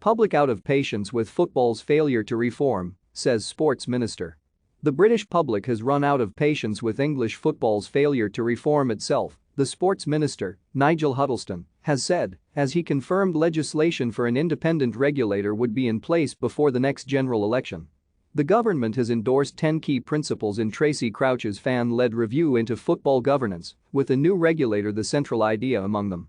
Public out of patience with football's failure to reform, says Sports Minister. The British public has run out of patience with English football's failure to reform itself, the Sports Minister, Nigel Huddleston, has said, as he confirmed legislation for an independent regulator would be in place before the next general election. The government has endorsed 10 key principles in Tracy Crouch's fan-led review into football governance, with a new regulator the central idea among them.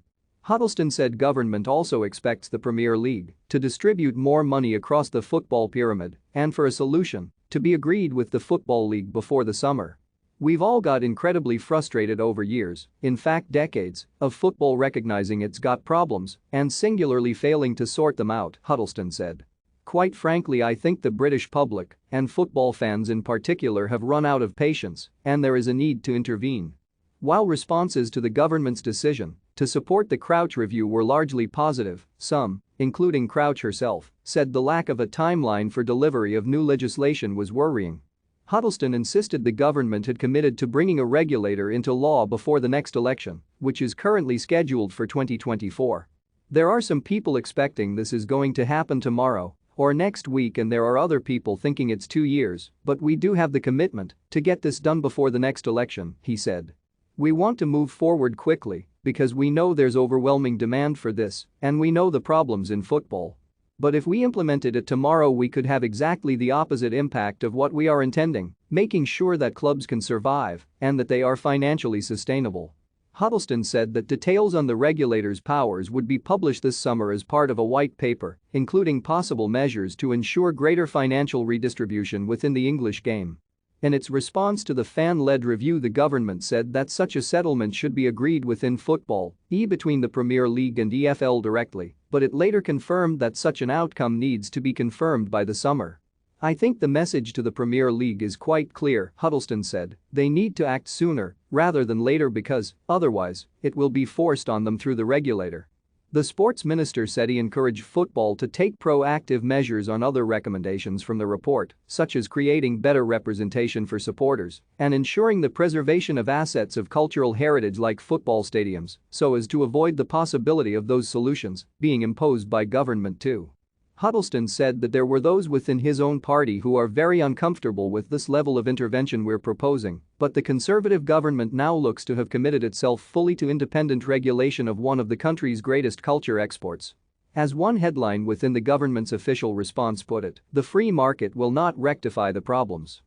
Huddleston said government also expects the Premier League to distribute more money across the football pyramid and for a solution to be agreed with the Football League before the summer. We've all got incredibly frustrated over years, in fact decades, of football recognizing it's got problems and singularly failing to sort them out, Huddleston said. Quite frankly, I think the British public, and football fans in particular, have run out of patience, and there is a need to intervene. While responses to the government's decision to support the Crouch review were largely positive, some, including Crouch herself, said the lack of a timeline for delivery of new legislation was worrying. Huddleston insisted the government had committed to bringing a regulator into law before the next election, which is currently scheduled for 2024. There are some people expecting this is going to happen tomorrow or next week, and there are other people thinking it's 2 years, but we do have the commitment to get this done before the next election, he said. We want to move forward quickly because we know there's overwhelming demand for this and we know the problems in football. But if we implemented it tomorrow, we could have exactly the opposite impact of what we are intending, making sure that clubs can survive and that they are financially sustainable. Huddleston said that details on the regulator's powers would be published this summer as part of a white paper, including possible measures to ensure greater financial redistribution within the English game. In its response to the fan-led review, the government said that such a settlement should be agreed within football, between the Premier League and EFL directly, but it later confirmed that such an outcome needs to be confirmed by the summer. I think the message to the Premier League is quite clear, Huddleston said. They need to act sooner rather than later because, otherwise, it will be forced on them through the regulator. The sports minister said he encouraged football to take proactive measures on other recommendations from the report, such as creating better representation for supporters and ensuring the preservation of assets of cultural heritage like football stadiums, so as to avoid the possibility of those solutions being imposed by government too. Huddleston said that there were those within his own party who are very uncomfortable with this level of intervention we're proposing, but the Conservative government now looks to have committed itself fully to independent regulation of one of the country's greatest culture exports. As one headline within the government's official response put it, the free market will not rectify the problems.